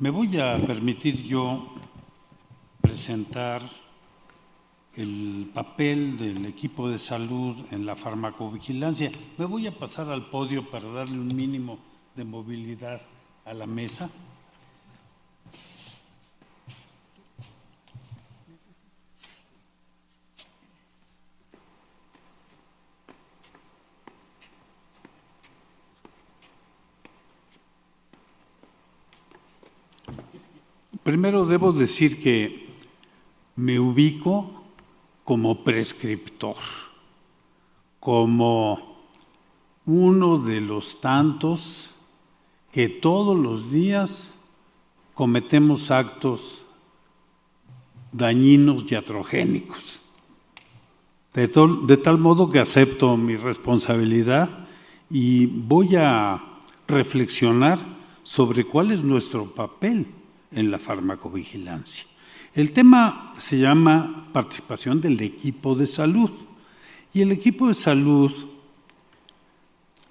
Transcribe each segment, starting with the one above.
Me voy a permitir yo presentar el papel del equipo de salud en la farmacovigilancia. Me voy a pasar al podio para darle un mínimo de movilidad a la mesa. Primero debo decir que me ubico como prescriptor, como uno de los tantos que todos los días cometemos actos dañinos y iatrogénicos. De tal modo que acepto mi responsabilidad y voy a reflexionar sobre cuál es nuestro papel en la farmacovigilancia. El tema se llama participación del equipo de salud. Y el equipo de salud,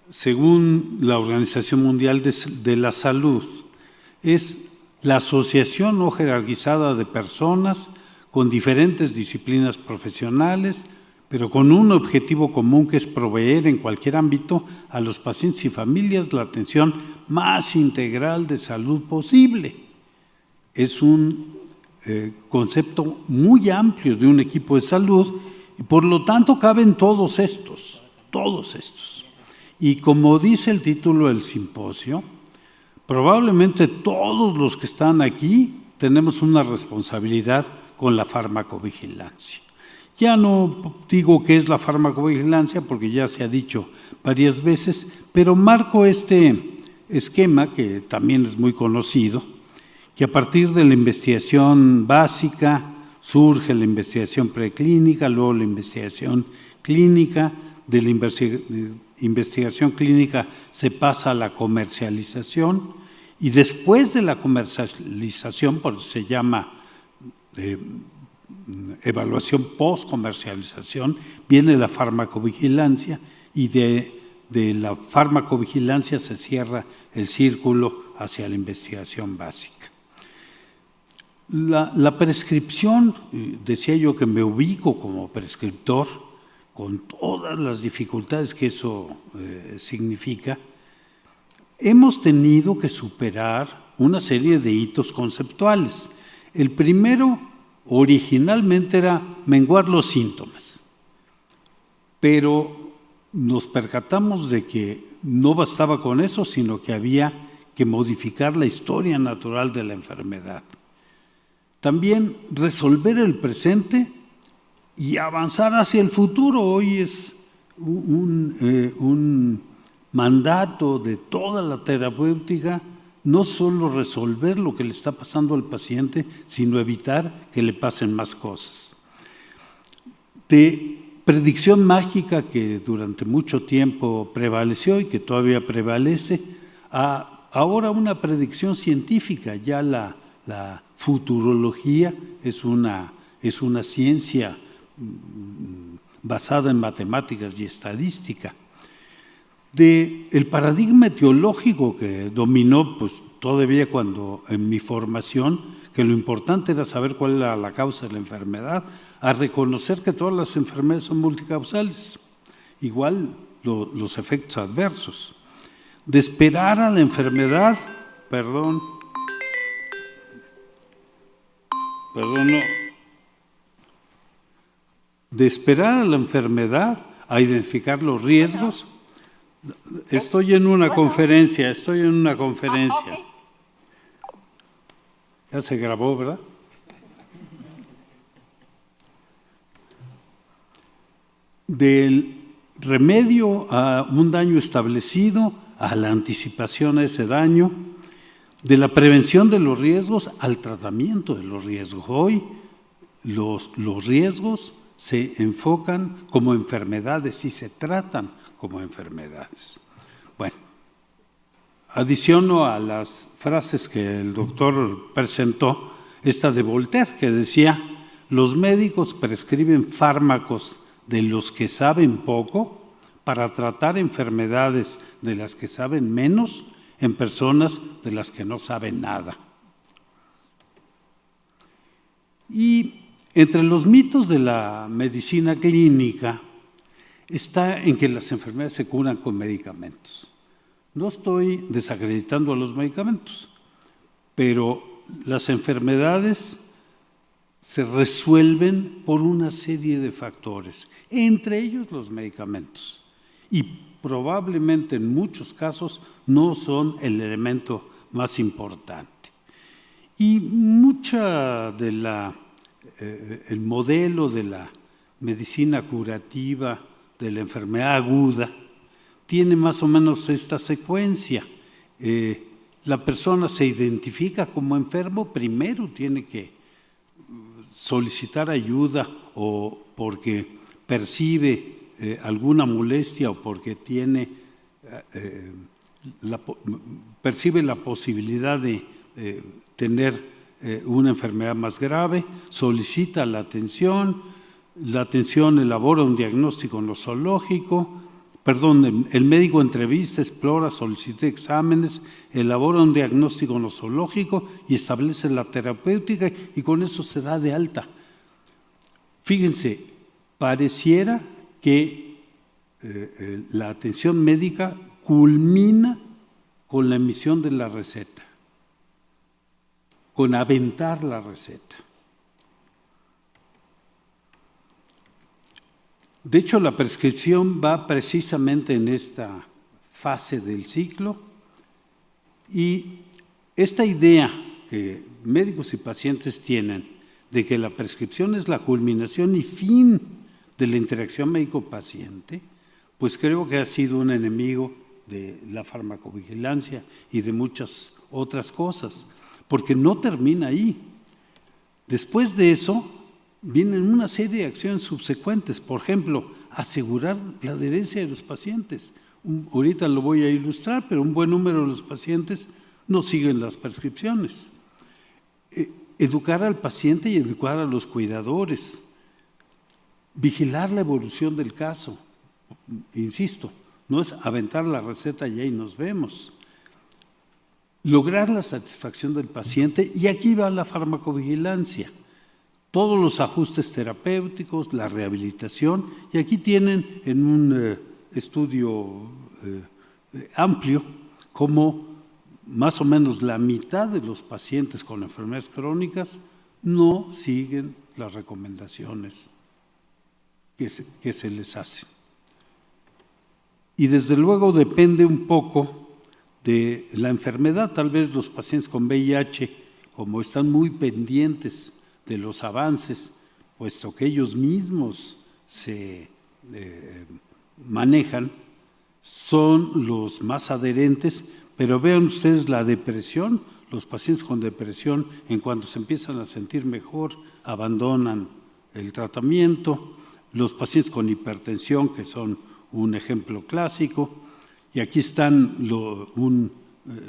según la Organización Mundial de la Salud, es la asociación no jerarquizada de personas con diferentes disciplinas profesionales, pero con un objetivo común que es proveer en cualquier ámbito a los pacientes y familias la atención más integral de salud posible. Es un concepto muy amplio de un equipo de salud y por lo tanto caben todos estos. Y como dice el título del simposio, probablemente todos los que están aquí tenemos una responsabilidad con la farmacovigilancia. Ya no digo qué es la farmacovigilancia porque ya se ha dicho varias veces, pero marco este esquema que también es muy conocido, que a partir de la investigación básica surge la investigación preclínica, luego la investigación clínica, de la investigación clínica se pasa a la comercialización y después de la comercialización, por eso se llama evaluación post-comercialización, viene la farmacovigilancia y de la farmacovigilancia se cierra el círculo hacia la investigación básica. La prescripción, decía yo que me ubico como prescriptor, con todas las dificultades que eso significa, hemos tenido que superar una serie de hitos conceptuales. El primero, originalmente, era menguar los síntomas, pero nos percatamos de que no bastaba con eso, sino que había que modificar la historia natural de la enfermedad. También resolver el presente y avanzar hacia el futuro. Hoy es un mandato de toda la terapéutica, no solo resolver lo que le está pasando al paciente, sino evitar que le pasen más cosas. De predicción mágica que durante mucho tiempo prevaleció y que todavía prevalece, a ahora una predicción científica. Ya la futurología es una ciencia basada en matemáticas y estadística. El paradigma etiológico que dominó pues todavía cuando en mi formación, que lo importante era saber cuál era la causa de la enfermedad, a reconocer que todas las enfermedades son multicausales, igual los efectos adversos. De esperar a la enfermedad, de esperar a la enfermedad, a identificar los riesgos. Estoy en una conferencia. Okay. Ya se grabó, ¿verdad? Del remedio a un daño establecido, a la anticipación a ese daño, de la prevención de los riesgos al tratamiento de los riesgos. Hoy los riesgos se enfocan como enfermedades y se tratan como enfermedades. Bueno, adiciono a las frases que el doctor presentó, esta de Voltaire, que decía: los médicos prescriben fármacos de los que saben poco para tratar enfermedades de las que saben menos en personas de las que no saben nada. Y entre los mitos de la medicina clínica está en que las enfermedades se curan con medicamentos. No estoy desacreditando a los medicamentos, pero las enfermedades se resuelven por una serie de factores, entre ellos los medicamentos. Y probablemente en muchos casos no son el elemento más importante. Y mucha de el modelo de la medicina curativa de la enfermedad aguda tiene más o menos esta secuencia. La persona se identifica como enfermo, primero tiene que solicitar ayuda o porque percibe alguna molestia o porque percibe la posibilidad de tener una enfermedad más grave, solicita la atención elabora un diagnóstico nosológico, el médico entrevista, explora, solicita exámenes, elabora un diagnóstico nosológico y establece la terapéutica y con eso se da de alta. Fíjense, pareciera que la atención médica culmina con la emisión de la receta, con aventar la receta. De hecho, la prescripción va precisamente en esta fase del ciclo y esta idea que médicos y pacientes tienen de que la prescripción es la culminación y fin de la interacción médico-paciente, pues creo que ha sido un enemigo de la farmacovigilancia y de muchas otras cosas, porque no termina ahí. Después de eso, vienen una serie de acciones subsecuentes, por ejemplo, asegurar la adherencia de los pacientes. Ahorita lo voy a ilustrar, pero un buen número de los pacientes no siguen las prescripciones. Educar al paciente y educar a los cuidadores. Vigilar la evolución del caso. Insisto, no es aventar la receta y ahí nos vemos. Lograr la satisfacción del paciente, y aquí va la farmacovigilancia. Todos los ajustes terapéuticos, la rehabilitación, y aquí tienen en un estudio amplio cómo más o menos la mitad de los pacientes con enfermedades crónicas no siguen las recomendaciones que se les hacen. Y desde luego depende un poco de la enfermedad. Tal vez los pacientes con VIH, como están muy pendientes de los avances, puesto que ellos mismos se manejan, son los más adherentes, pero vean ustedes la depresión, los pacientes con depresión, en cuanto se empiezan a sentir mejor, abandonan el tratamiento, los pacientes con hipertensión, que son un ejemplo clásico, y aquí están un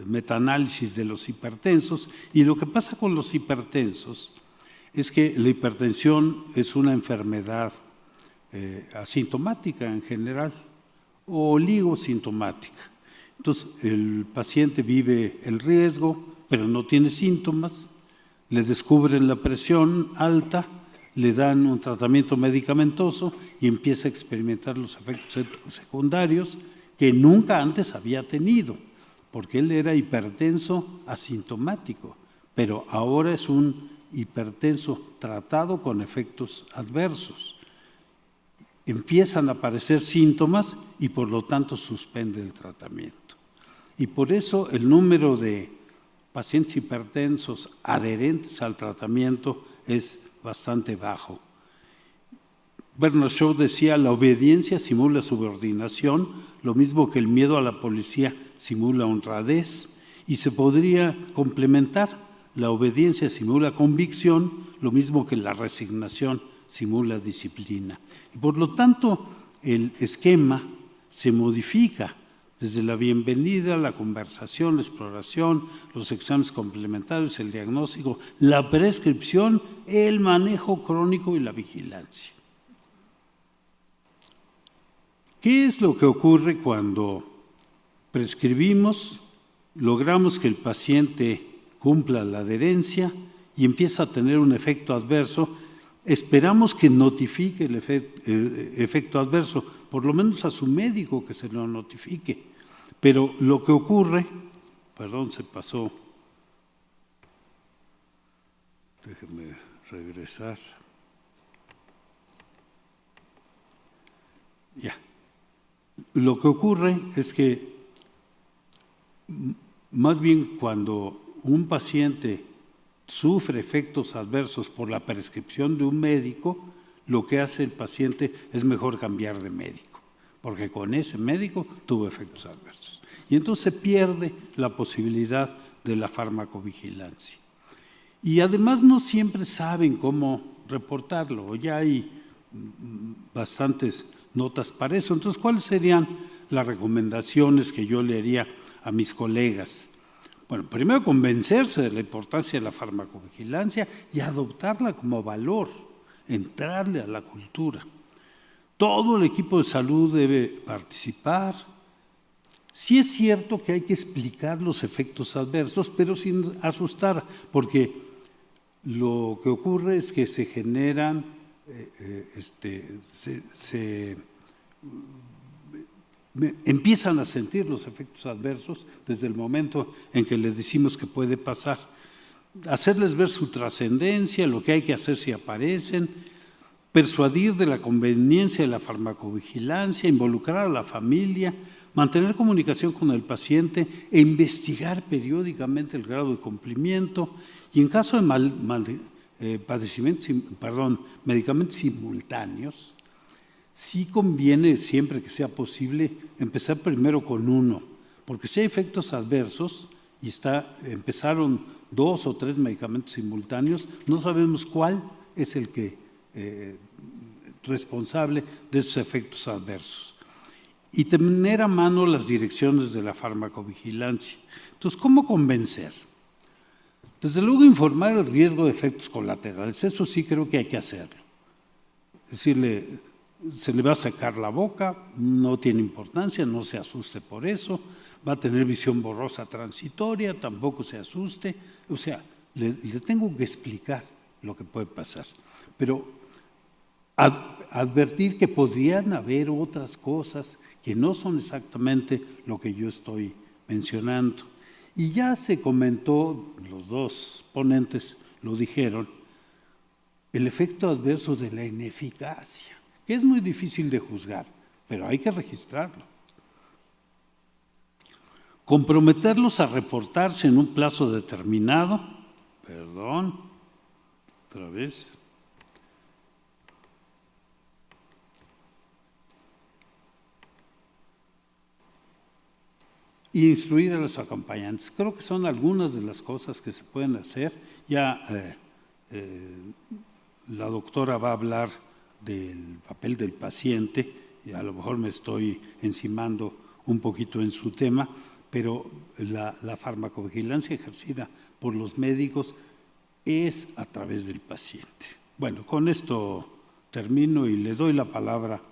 metaanálisis de los hipertensos, y lo que pasa con los hipertensos es que la hipertensión es una enfermedad asintomática en general o oligosintomática. Entonces, el paciente vive el riesgo, pero no tiene síntomas, le descubren la presión alta, le dan un tratamiento medicamentoso y empieza a experimentar los efectos secundarios que nunca antes había tenido, porque él era hipertenso asintomático, pero ahora es un hipertenso tratado con efectos adversos. Empiezan a aparecer síntomas y por lo tanto suspende el tratamiento. Y por eso el número de pacientes hipertensos adherentes al tratamiento es bastante bajo. Bernard Shaw decía: la obediencia simula subordinación, lo mismo que el miedo a la policía simula honradez, y se podría complementar. La obediencia simula convicción, lo mismo que la resignación simula disciplina. Y por lo tanto, el esquema se modifica desde la bienvenida, la conversación, la exploración, los exámenes complementarios, el diagnóstico, la prescripción, el manejo crónico y la vigilancia. ¿Qué es lo que ocurre cuando prescribimos, logramos que el paciente cumpla la adherencia y empieza a tener un efecto adverso, esperamos que notifique el efecto adverso, por lo menos a su médico que se lo notifique. Pero lo que ocurre, perdón, se pasó, déjenme regresar. Ya. Lo que ocurre es que más bien cuando un paciente sufre efectos adversos por la prescripción de un médico, lo que hace el paciente es mejor cambiar de médico, porque con ese médico tuvo efectos adversos. Y entonces se pierde la posibilidad de la farmacovigilancia. Y además no siempre saben cómo reportarlo, ya hay bastantes notas para eso. Entonces, ¿cuáles serían las recomendaciones que yo le haría a mis colegas? Bueno, primero convencerse de la importancia de la farmacovigilancia y adoptarla como valor, entrarle a la cultura. Todo el equipo de salud debe participar. Sí es cierto que hay que explicar los efectos adversos, pero sin asustar, porque lo que ocurre es que se generan, empiezan a sentir los efectos adversos desde el momento en que les decimos que puede pasar. Hacerles ver su trascendencia, lo que hay que hacer si aparecen, persuadir de la conveniencia de la farmacovigilancia, involucrar a la familia, mantener comunicación con el paciente e investigar periódicamente el grado de cumplimiento y en caso de medicamentos simultáneos, sí conviene siempre que sea posible empezar primero con uno, porque si hay efectos adversos y empezaron 2 o 3 medicamentos simultáneos, no sabemos cuál es el que responsable de esos efectos adversos. Y tener a mano las direcciones de la farmacovigilancia. Entonces, ¿cómo convencer? Desde luego, informar el riesgo de efectos colaterales, eso sí creo que hay que hacerlo. Decirle, se le va a sacar la boca, no tiene importancia, no se asuste por eso, va a tener visión borrosa transitoria, tampoco se asuste. O sea, le tengo que explicar lo que puede pasar. Pero advertir que podrían haber otras cosas que no son exactamente lo que yo estoy mencionando. Y ya se comentó, los dos ponentes lo dijeron, el efecto adverso de la ineficacia, que es muy difícil de juzgar, pero hay que registrarlo. Comprometerlos a reportarse en un plazo determinado, y instruir a los acompañantes. Creo que son algunas de las cosas que se pueden hacer. Ya la doctora va a hablar del papel del paciente, y a lo mejor me estoy encimando un poquito en su tema, pero la farmacovigilancia ejercida por los médicos es a través del paciente. Bueno, con esto termino y le doy la palabra